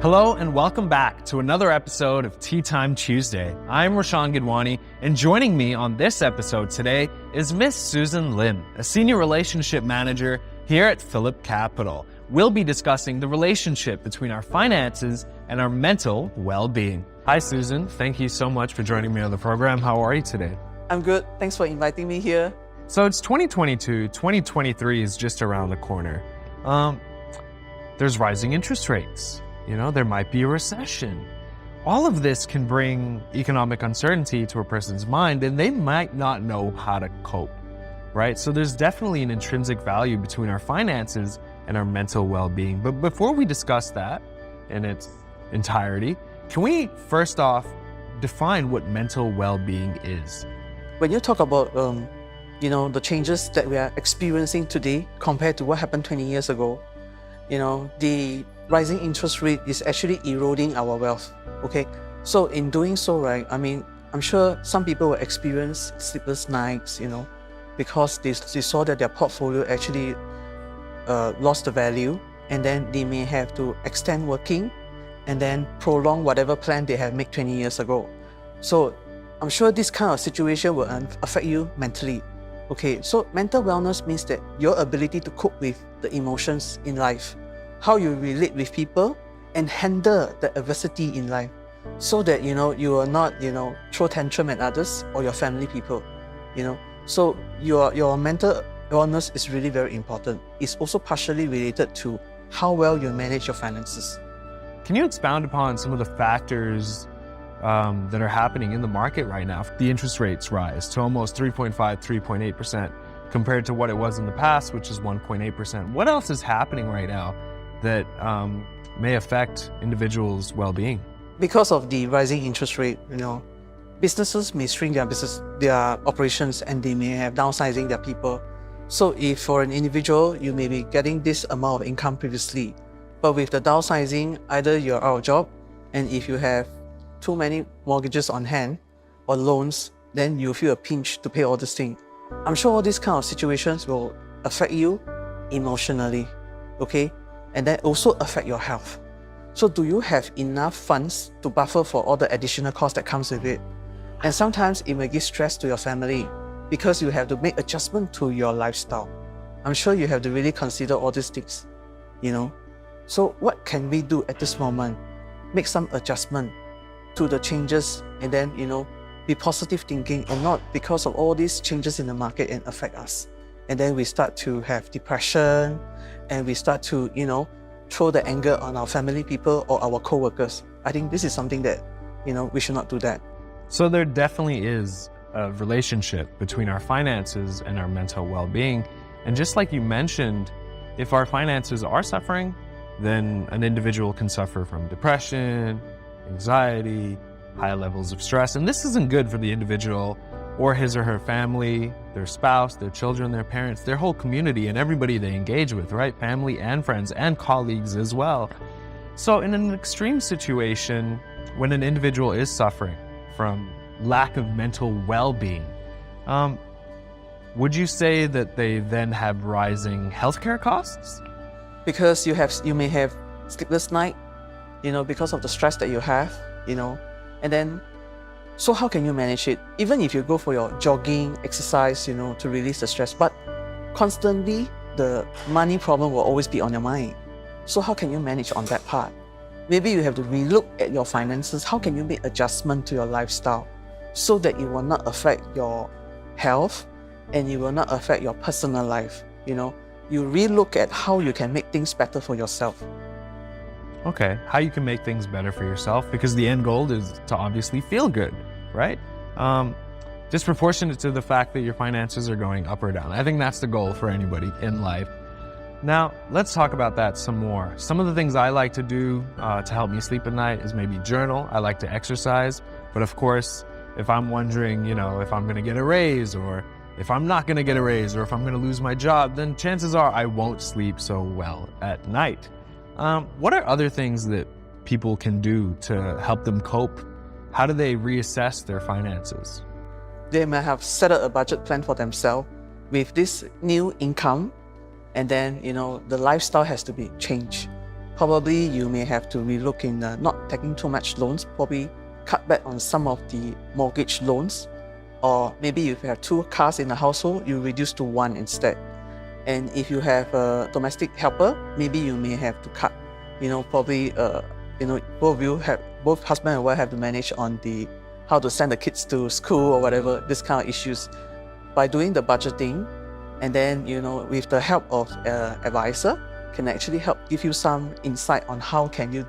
Hello and welcome back to another episode of Tea Time Tuesday. I'm Rashan Gidwani, and joining me on this episode today is Miss Susan Lim, a senior relationship manager here at Phillip Capital. We'll be discussing the relationship between our finances and our mental well-being. Hi Susan, thank you so much for joining me on the program. How are you today? I'm good. Thanks for inviting me here. So it's 2022, 2023 is just around the corner. There's rising interest rates. There might be a recession. All of this can bring economic uncertainty to a person's mind, and they might not know how to cope, right? So there's definitely an intrinsic value between our finances and our mental well-being. But before we discuss that in its entirety, can we first off define what mental well-being is? When you talk about, the changes that we are experiencing today compared to what happened 20 years ago, the rising interest rate is actually eroding our wealth, okay? So in doing so, right, I'm sure some people will experience sleepless nights, because they saw that their portfolio actually lost the value, and then they may have to extend working and then prolong whatever plan they have made 20 years ago. So I'm sure this kind of situation will affect you mentally. Okay, so mental wellness means that your ability to cope with the emotions in life, how you relate with people and handle the adversity in life, so that you will not throw tantrum at others or your family people. So your mental wellness is really very important. It's also partially related to how well you manage your finances. Can you expound upon some of the factors that are happening in the market right now? The interest rates rise to almost 3.5, 3.8% compared to what it was in the past, which is 1.8%. What else is happening right now that may affect individuals' well-being? Because of the rising interest rate, businesses may shrink their operations, and they may have downsizing their people. So if for an individual, you may be getting this amount of income previously, but with the downsizing, either you're out of job, and if you have too many mortgages on hand or loans, then you feel a pinch to pay all this thing. I'm sure all these kind of situations will affect you emotionally, okay? And then also affect your health. So do you have enough funds to buffer for all the additional costs that comes with it? And sometimes it may give stress to your family because you have to make adjustment to your lifestyle. I'm sure you have to really consider all these things, So what can we do at this moment? Make some adjustment to the changes, and then, be positive thinking, and not because of all these changes in the market and affect us. And then we start to have depression, and we start to, throw the anger on our family people or our co-workers. I think this is something that, we should not do that. So there definitely is a relationship between our finances and our mental well-being. And just like you mentioned, if our finances are suffering, then an individual can suffer from depression, anxiety, high levels of stress. And this isn't good for the individual or his or her family, their spouse, their children, their parents, their whole community, and everybody they engage with, right? Family and friends and colleagues as well. So in an extreme situation, when an individual is suffering from lack of mental well-being, would you say that they then have rising healthcare costs? Because you may have sleepless night, because of the stress that you have, and then, so how can you manage it? Even if you go for your jogging, exercise, to release the stress, but constantly the money problem will always be on your mind. So how can you manage on that part? Maybe you have to relook at your finances. How can you make adjustment to your lifestyle so that it will not affect your health and it will not affect your personal life? You relook at how you can make things better for yourself. Okay, how you can make things better for yourself, because the end goal is to obviously feel good, right? Disproportionate to the fact that your finances are going up or down. I think that's the goal for anybody in life. Now, let's talk about that some more. Some of the things I like to do to help me sleep at night is maybe journal. I like to exercise, but of course, if I'm wondering, if I'm gonna get a raise, or if I'm not gonna get a raise, or if I'm gonna lose my job, then chances are I won't sleep so well at night. What are other things that people can do to help them cope? How do they reassess their finances? They may have set up a budget plan for themselves with this new income, and then, the lifestyle has to be changed. probably you may have to relook in not taking too much loans, probably cut back on some of the mortgage loans, or maybe if you have 2 cars in the household, you reduce to 1 instead. And if you have a domestic helper, maybe you may have to cut, probably, both husband and wife have to manage on how to send the kids to school or whatever, this kind of issues. By doing the budgeting, and then, with the help of advisor, can actually help give you some insight on how can you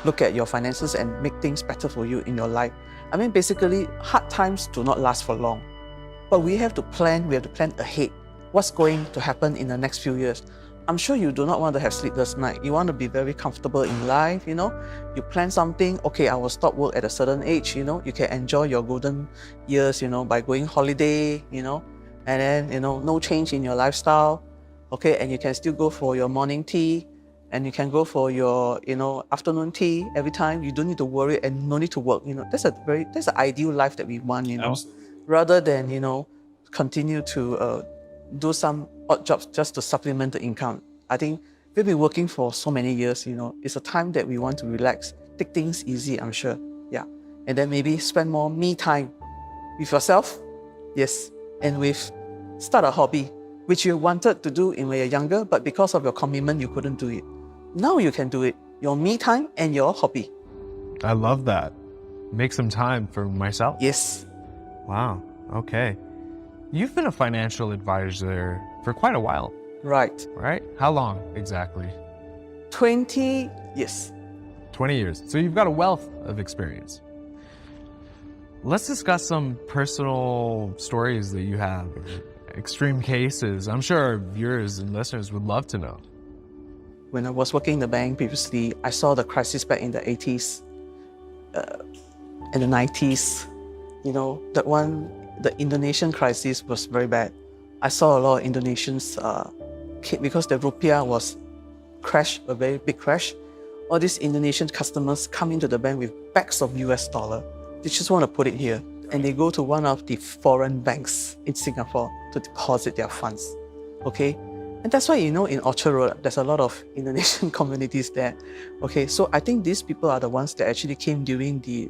look at your finances and make things better for you in your life. I mean, basically, hard times do not last for long, but we have to plan ahead. What's going to happen in the next few years? I'm sure you do not want to have sleepless night. You want to be very comfortable in life, You plan something, okay, I will stop work at a certain age, You can enjoy your golden years, by going holiday, and then, no change in your lifestyle, okay, and you can still go for your morning tea, and you can go for your, afternoon tea every time. You don't need to worry and no need to work, That's the ideal life that we want, rather than, continue to do some odd jobs just to supplement the income. I think we've been working for so many years, it's a time that we want to relax, take things easy, I'm sure. Yeah. And then maybe spend more me time with yourself. Yes. And start a hobby, which you wanted to do when you're younger, but because of your commitment, you couldn't do it. Now you can do it, your me time and your hobby. I love that. Make some time for myself. Yes. Wow. Okay. You've been a financial advisor for quite a while. Right. Right? How long exactly? 20 years. 20 years. So you've got a wealth of experience. Let's discuss some personal stories that you have, extreme cases. I'm sure viewers and listeners would love to know. When I was working in the bank previously, I saw the crisis back in the 80s, and the 90s. That one, the Indonesian crisis was very bad. I saw a lot of Indonesians, because the rupiah was crashed, a very big crash. All these Indonesian customers come into the bank with bags of US dollar. They just want to put it here. And they go to one of the foreign banks in Singapore to deposit their funds. Okay? And that's why, in Orchard Road, there's a lot of Indonesian communities there. Okay, so I think these people are the ones that actually came during the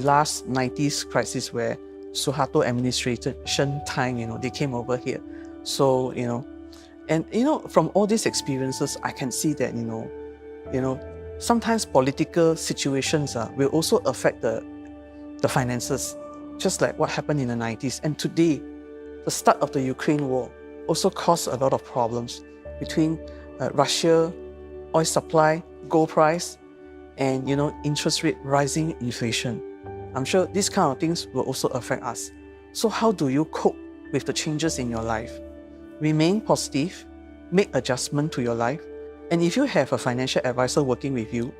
last 90s crisis where Suharto administration time, they came over here. So, and from all these experiences, I can see that, sometimes political situations will also affect the finances, just like what happened in the 90s. And today, the start of the Ukraine war also caused a lot of problems between Russia, oil supply, gold price, and interest rate rising, inflation. I'm sure these kind of things will also affect us. So how do you cope with the changes in your life? Remain positive, make adjustment to your life, and if you have a financial advisor working with you,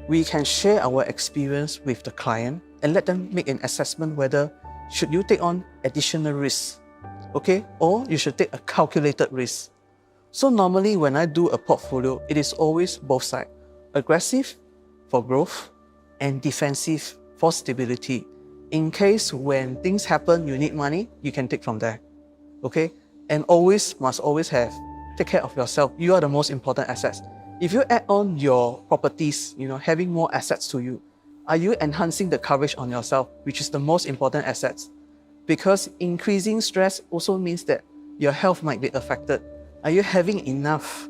we can share our experience with the client and let them make an assessment whether should you take on additional risks, okay, or you should take a calculated risk. So normally when I do a portfolio, it is always both sides, aggressive for growth and defensive for stability. In case when things happen, you need money, you can take from there, okay? And must always take care of yourself. You are the most important assets. If you add on your properties, having more assets to you, are you enhancing the coverage on yourself, which is the most important assets? Because increasing stress also means that your health might be affected. Are you having enough,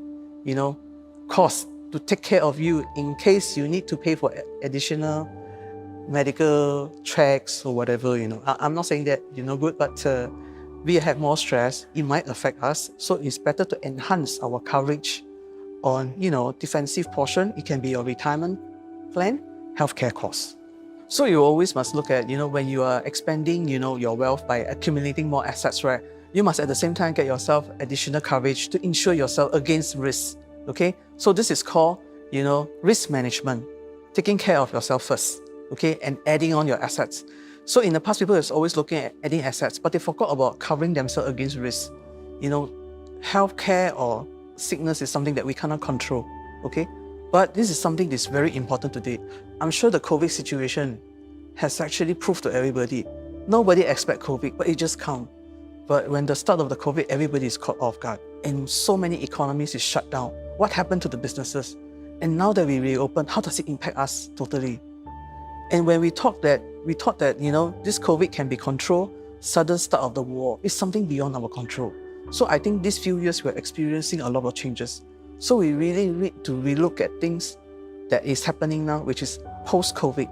cost to take care of you in case you need to pay for additional medical checks or whatever, I'm not saying that you're no good, but we have more stress, it might affect us. So it's better to enhance our coverage on, defensive portion. It can be your retirement plan, healthcare costs. So you always must look at, when you are expanding, your wealth by accumulating more assets, right? You must at the same time get yourself additional coverage to insure yourself against risk, okay? So this is called, risk management, taking care of yourself first, okay? And adding on your assets. So in the past, people is always looking at adding assets, but they forgot about covering themselves against risk. Healthcare or sickness is something that we cannot control, okay? But this is something that's very important today. I'm sure the COVID situation has actually proved to everybody. Nobody expect COVID, but it just comes. But when the start of the COVID, everybody is caught off guard. And so many economies is shut down. What happened to the businesses? And now that we reopen, how does it impact us totally? And when we thought that, this COVID can be controlled, sudden start of the war is something beyond our control. So I think these few years we're experiencing a lot of changes. So we really need to relook at things that is happening now, which is post-COVID.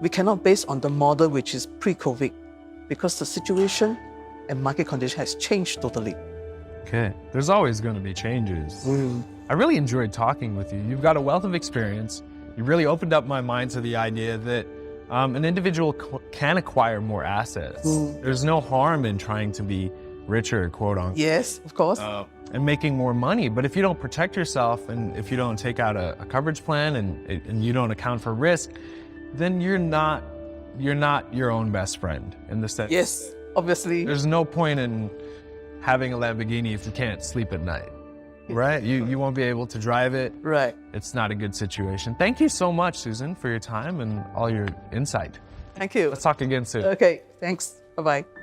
We cannot base on the model which is pre-COVID because the situation and market condition has changed totally. Okay, there's always going to be changes. I really enjoyed talking with you. You've got a wealth of experience. You really opened up my mind to the idea that an individual can acquire more assets. There's no harm in trying to be richer, quote unquote. Yes, of course. And making more money. But if you don't protect yourself and if you don't take out a coverage plan and you don't account for risk, then you're not your own best friend in the sense. Yes, obviously. There's no point in having a Lamborghini if you can't sleep at night, right? You won't be able to drive it. Right. It's not a good situation. Thank you so much, Susan, for your time and all your insight. Thank you. Let's talk again soon. Okay, thanks. Bye-bye.